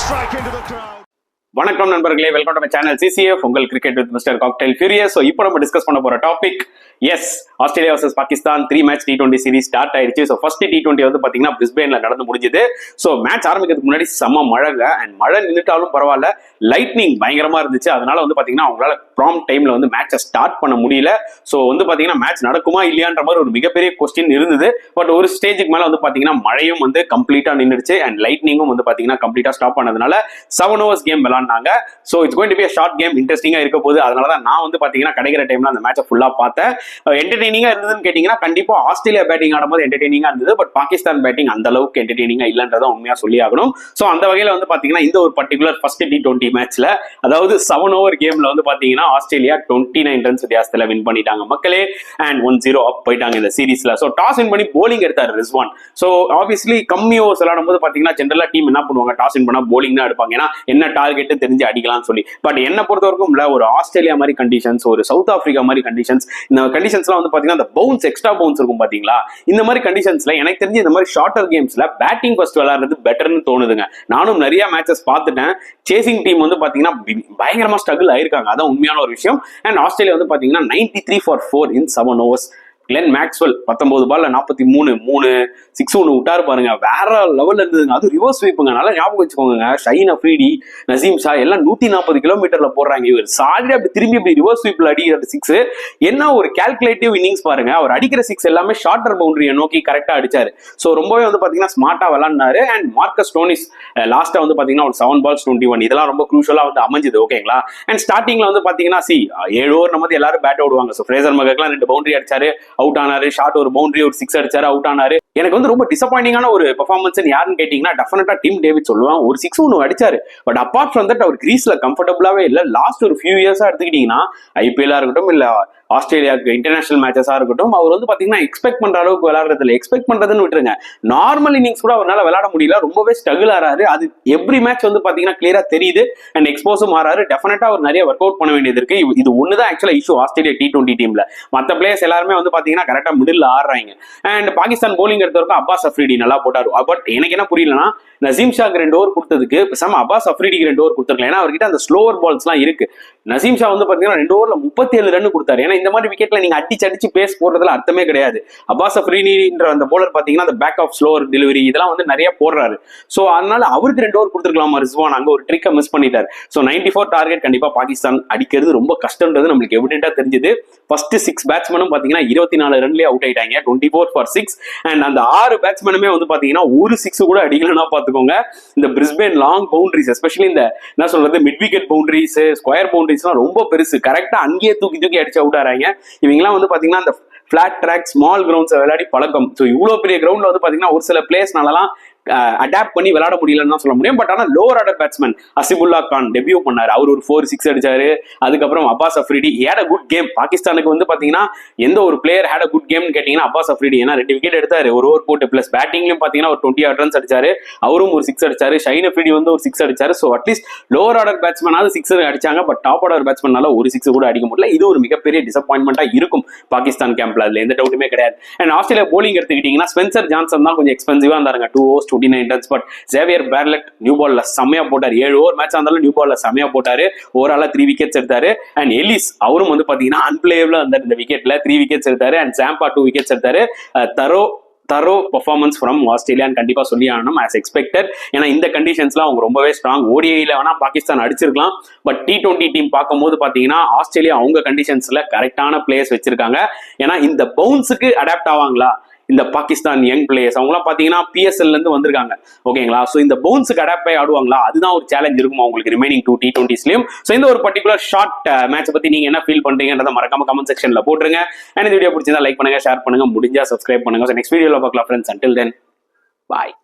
strike into the crowd. வணக்கம் நண்பர்களே, welcome to my channel CCF, உங்கள் cricket with mister cocktail furious. So இப்போ நம்ம டிஸ்கஸ் பண்ண போற topic, yes, Australia versus Pakistan 3 match T20 series start ஆயிடுச்சு. ஸோ ஃபர்ஸ்ட் T20 வந்து பாத்தீங்கன்னா பிரிஸ்பேன்ல நடந்து முடிஞ்சது. ஸோ மேட்ச் ஆரம்பிக்கிறதுக்கு முன்னாடி செம்ம மழைங்க, அண்ட் மழை நின்றுட்டாலும் பரவாயில்ல, லைட்னிங் பயங்கரமா இருந்துச்சு. அதனால வந்து பாத்தீங்கன்னா அவங்களால ப்ராம் டைம்ல வந்து மேட்சை ஸ்டார்ட் பண்ண முடியல. ஸோ வந்து பாத்தீங்கன்னா மேட்ச் நடக்குமா இல்லையான்ற மாதிரி ஒரு மிகப்பெரிய கொஸ்டின் இருந்தது. பட் ஒரு ஸ்டேஜுக்கு மேல வந்து பாத்தீங்கன்னா மழையும் வந்து கம்ப்ளீட்டா நின்றுச்சு, அண்ட் லைட்னிங்கும் வந்து பாத்தீங்கன்னா கம்ப்ளீட்டா ஸ்டாப் பண்ணதுனால 7 overs கேம் விளையாண்டாங்க. So it's going to be a short game, இன்ட்ரெஸ்டிங்கா இருக்க போகுது. அதனால தான் நான் வந்து பாத்தீங்கன்னா கிடைக்கிற டைம்ல அந்த மேட்சை ஃபுல்லா பார்த்தேன். என்டர்டெய்னிங்கா இருந்ததுன்னு கேட்டீங்கன்னா கண்டிப்பா ஆஸ்திரேலியா பேட்டிங் ஆடும்போது என்டர்டெய்னிங்கா இருந்தது. பட் பாகிஸ்தான் பேட்டிங் அந்த அளவுக்கு என்டர்டெய்னிங்கா இல்லன்றதை உண்மையா சொல்லி ஆகணும். ஸோ அந்த வகையில வந்து பாத்தீங்கன்னா இந்த ஒரு பர்டிகுலர் ஃபர்ஸ்ட் T20 மேட்ச்ல, அதாவது 7 over கேம்ல வந்து பாத்தீங்கன்னா ஆஸ்திரேலியா 29 ரன்ஸ் வித்தியாசத்துல வின் பண்ணிட்டாங்க மக்களே, அண்ட் 1-0 அப் போயிட்டாங்க இந்த சீரீஸ்ல. ஸோ டாஸ் வின் பண்ணி போலிங் எடுத்தாரு ரிஸ்வான். ஸோ ஆப்வியஸ்லி கம்மி ஓவர்ஸ் விளையாடும் போது பாத்தீங்கன்னா ஜென்ரலா டீம் என்ன பண்ணுவாங்க, டாஸ் வின் பண்ணா போலிங் தான் எடுப்பாங்க, ஏன்னா என்ன டார்கெட் தெரிஞ்சு அடிக்கலாம் சொல்லி. பட் என்ன பொறுத்தவரைக்கும் இல்ல, ஒரு ஆஸ்திரேலியா மாதிரி கண்டிஷன்ஸ், ஒரு சவுத் ஆப்பிரிக்கா மாதிரி கண்டிஷன்ஸ், இந்த கண்டிஷன்ஸ்லாம் வந்து பாத்தீங்கன்னா அந்த பவுன்ஸ், எக்ஸ்ட்ரா பவுன்ஸ் இருக்கும் பாத்தீங்களா, இந்த மாதிரி கண்டிஷன்ஸ்ல எனக்கு தெரிஞ்சு இந்த மாதிரி ஷார்ட்டர் கேம்ஸ்ல பேட்டிங் ஃபர்ஸ்ட் விளையாடுறது பெட்டர்னு தோணுதுங்க. நானும் நிறைய மேட்சஸ் பார்த்துட்டேன். சேசிங் டீம் வந்து பாத்தீங்கன்னா பயங்கரமா ஸ்ட்ரகிள் ஆயிருக்காங்க, அதான் உண்மையான ஒரு விஷயம். அண்ட் ஆஸ்திரேலியா வந்து பாத்தீங்கன்னா 93 for 4 in 7 overs. Glenn Maxwell 19 பால்ல 43 6 ஒன்று விட்டாரு பாருங்க, வேற லெவல்ல இருந்ததுங்க. அது ரிவர்ஸ் ஸ்வீப்புங்க, நல்லா ஞாபகம் வச்சுக்கோங்க. ஷஹீன் அஃப்ரீடி, நசீம் ஷா எல்லாம் 140 கிலோமீட்டர்ல போடுறாங்க. இவர் சாடி அப்படி திரும்பி இப்படி ரிவர்ஸ் ஸ்வீப்ல அடிக்கிற 6 என்ன ஒரு கால்குலேட்டிவ் இன்னிங்ஸ் பாருங்க. அவர் அடிக்கிற 6 எல்லாமே ஷார்ட்டர் பவுண்டரியை நோக்கி கரெக்டா அடிச்சாரு. ஸோ ரொம்பவே வந்து பாத்தீங்கன்னா ஸ்மார்ட்டா விளாண்டாரு. அண்ட் மார்க்கஸ் ஸ்டோனிஸ் லாஸ்டா வந்து பாத்தீங்கன்னா ஒரு 7 balls 21, இதெல்லாம் ரொம்ப க்ரூஷலா வந்து அமைஞ்சது. ஓகேங்களா. அண்ட் ஸ்டார்டிங்ல வந்து பாத்தீங்கன்னா 7 over நம்ம எல்லாரும் பேட் ஓடுவாங்க. ஸோ ஃப்ரேசர் மெகர்க்லாம் 2 பவுண்டரி அடிச்சாரு, அவுட் ஆனாரு. ஷார்ட் ஒரு பவுண்டரி, ஒரு 6 அடிச்சாரு, அவுட் ஆனாரு. எனக்கு வந்து ரொம்ப டிசப்பாயிண்டிங்கான ஒரு பெர்ஃபார்மன்ஸ் யாருன்னு கேட்டீங்கன்னா டெஃபினட்டா டிம் டேவிட் சொல்லுவான். ஒரு 6 ஒன்று அடிச்சாரு. பட் அப்பார்ட் ஃப்ரம் தட் அவர் கிரீஸ்ல கம்ஃபர்டபுளாவே இல்ல. லாஸ்ட் ஒரு ஃபியூ இயர்ஸா எடுத்துக்கிட்டீங்கன்னா ஐபிஎல்லா இருக்கட்டும், இல்ல ஆஸ்திரேலியாவுக்கு இன்டர்நேஷனல் மேட்சஸா இருக்கட்டும், அவர் வந்து பாத்தீங்கன்னா எக்ஸ்பெக்ட் பண்ற அளவுக்கு விளையாடுறது இல்லை. எக்ஸ்பெக்ட் பண்றதுன்னு விட்டுருங்க, நார்மல் இன்னிங்ஸ் கூட அவரால் விளையாட முடியல, ரொம்பவே ஸ்ட்ரகிள் ஆறாரு. அது எவ்ரி மேட்ச் வந்து பாத்தீங்கன்னா கிளியரா தெரியுது. அண்ட் எக்ஸ்போஸும் ஆறாரு. டெஃபினட்டா அவர் நிறைய ஒர்க் அவுட் பண்ண வேண்டியது இருக்கு. இது ஒண்ணுதான் ஆக்சுவலா இஷ்யூ ஆஸ்திரேலியா T20 டீம்ல. மற்ற பிளேயர்ஸ் எல்லாருமே வந்து பாத்தீங்கன்னா கரெக்டா மிடில் ஆடுறாங்க. அண்ட் பாகிஸ்தான் போலிங் எடுத்தவரைக்கும் அப்பாஸ் அஃப்ரீடி நல்லா போட்டாரு. பட் எனக்கு என்ன புரியலன்னா, நசீம் ஷாக்கு 2 over கொடுத்ததுக்கு பேசாம அப்பாஸ் அஃப்ரீடிக்கு 2 over கொடுத்துருக்கலாம். ஏன்னா அவர்கிட்ட அந்த ஸ்லோவர் பால்ஸ் எல்லாம் இருக்கு. நசீம் ஷா வந்து பாத்தீங்கன்னா 2 overல 37 ரன் கொடுத்தாரு. ஏன்னா இந்த மாதிரி விக்கெட்ல நீங்க அடிச்சு பேஸ் போடுறதுல அர்த்தமே கிடையாது. அப்பாஸ் அஃப்ரீடின்ற அந்த போலர் பாத்தீங்கன்னா அந்த பேக் ஆஃப் ஸ்லோவர் டெலிவரி இதெல்லாம் வந்து நிறைய போடுறாரு. சோ அதனால அவருக்கு 2 over கொடுத்துருக்கலாமா ரிஸ்வான், அங்க ஒரு ட்ரிக்கை மிஸ் பண்ணிட்டாரு. சோ 94 டார்கெட் கண்டிப்பா பாகிஸ்தான் அடிக்கிறது ரொம்ப கஷ்டம்ன்றது நம்மளுக்கு எவிடென்ட்டா தெரிஞ்சது. ஃபர்ஸ்ட் 6 பேட்ஸ்மேனும் பாத்தீங்கன்னா 24 ரன்லயே அவுட் ஆயிட்டாங்க, 24 for 6. அண்ட் அந்த 6 பேட்ஸ்மேனுமே வந்து பாத்தீங்கன்னா ஒரு 6 கூட அடிக்கலன்னா பாத்துக்கோங்க. இந்த பிரிஸ்பேன் லாங் பவுண்டரிஸ், எஸ்பெஷலி இந்த என்ன சொல்றது mid wicket boundaries, square boundaries ரொம்ப பெருசு, கரெக்டா அங்கேயே தூக்கி அடிச்சு அவுட் ஆறாங்க. இவங்கெல்லாம் வந்து பாத்தீங்கன்னா அந்த பிளாட் ட்ராக், ஸ்மால் கிரவுண்ட்ஸ் விளையாடி பழக்கம். ஸோ இவ்வளவு பெரிய கிரவுண்ட்ல வந்து பாத்தீங்கன்னா ஒரு சில பிளேயர்ஸ்னாலலாம் அடாப்ட் பண்ணி விளையாட முடியலன்னு சொல்ல முடியும். பட் ஆனால் lower order batsman Asifullah Khan debut பண்ணாரு. அவர் ஒரு 4-6 அடிச்சாரு. அதுக்கப்புறம் Abbas Afridi had a good game. பாகிஸ்தானுக்கு வந்து பாத்தீங்கன்னா எந்த ஒரு player had a good game கேட்டீங்கன்னா அப்பாஸ் அஃப்ரீடி. ஏன்னா 2 விக்கெட் எடுத்தாரு, ஒரு ஓவர் போட்டு, பிளஸ் பேட்டிங்லயும் பாத்தீங்கன்னா ஒரு 28 ரன்ஸ் அடிச்சாரு. அவரும் ஒரு 6 அடிச்சாரு. ஷஹீன் அஃப்ரீடி வந்து ஒரு 6 அடிச்சாரு. ஸோ அட்லீஸ்ட் லோவர் ஆர்டர் பேட்ஸ்மேனாவது 6 அடிச்சாங்க. பட் டாப் ஆர்டர் பேட்ஸ்மேனால ஒரு 6 கூட அடிக்க முடியல. இது ஒரு மிகப்பெரிய டிசப்பாயின்மெண்டா இருக்கும் பாகிஸ்தான் கேம்ப்ல, அதுல எந்த டவுட்டுமே கிடையாது. அண்ட் ஆஸ்திரேலியா போலிங் எடுத்துக்கிட்டீங்கன்னா ஸ்பென்சர் ஜான்சன் தான் கொஞ்சம் எக்ஸ்பென்சிவா இருந்தாருங்க. 2 overs 29 runs. But Xavier Bartlett new பால்ல செம்மையா போட்டாரு. 7 over மேட்ச் இருந்தாலும் நியூ பால்ல செம்மையா போட்டாரு. ஓவராலா 3 wickets எடுத்தாரு. அண்ட் எலிஸ் அவரும் வந்து பாத்தீங்கன்னா அன்பிளேயபிளா இருந்தாரு இந்த விக்கெட்ல, 3 wickets எடுத்தாரு. அண்ட் சாம்பா 2 wickets எடுத்தாரு. தரோ பெர்ஃபார்மன்ஸ் ஃப்ரம் ஆஸ்திரேலியான்னு கண்டிப்பா சொல்லி ஆகணும், ஆஸ் எக்ஸ்பெக்டட். ஏன்னா இந்த கண்டிஷன்ஸ்லாம் அவங்க ரொம்பவே ஸ்ட்ராங். ஓடிஐல வேணா பாகிஸ்தான் அடிச்சிருக்கலாம். பட் T20 டீம் பார்க்கும்போது பாத்தீங்கன்னா ஆஸ்திரேலியா அவங்க கண்டிஷன்ஸ்ல கரெக்டான பிளேயர்ஸ் வச்சிருக்காங்க. ஏன்னா இந்த பவுன்ஸுக்கு அடாப்ட் ஆவாங்களா இந்த பாகிஸ்தான் யங் பிளேயர்ஸ், அவங்கலாம் பாத்தீங்கன்னா PSL இருந்து வந்திருக்காங்க. ஓகேங்களா. சோ இந்த பவுன்ஸுக்கு அடாப்ட் ஆகி ஆடுவாங்களா, அதுதான் ஒரு சேலஞ்ச் இருக்கும் அவங்களுக்கு ரிமைனிங் 2 T20ஸ்லயும். சோ இந்த ஒரு பர்டிகுலர் ஷார்ட் மேட்ச் பத்தி நீங்க என்ன ஃபீல் பண்றீங்கன்றத மறக்காம கமெண்ட் செக்ஷன்ல போட்டுருங்க. அண்ட் இந்த வீடியோ பிடிச்சிருந்தா லைக் பண்ணுங்க, ஷேர் பண்ணுங்க, முடிஞ்சா சப்ஸ்கிரைப் பண்ணுங்க. நெக்ஸ்ட் வீடியோல பார்க்கலாம் ஃப்ரெண்ட்ஸ். அன்டில் தென் பாய்.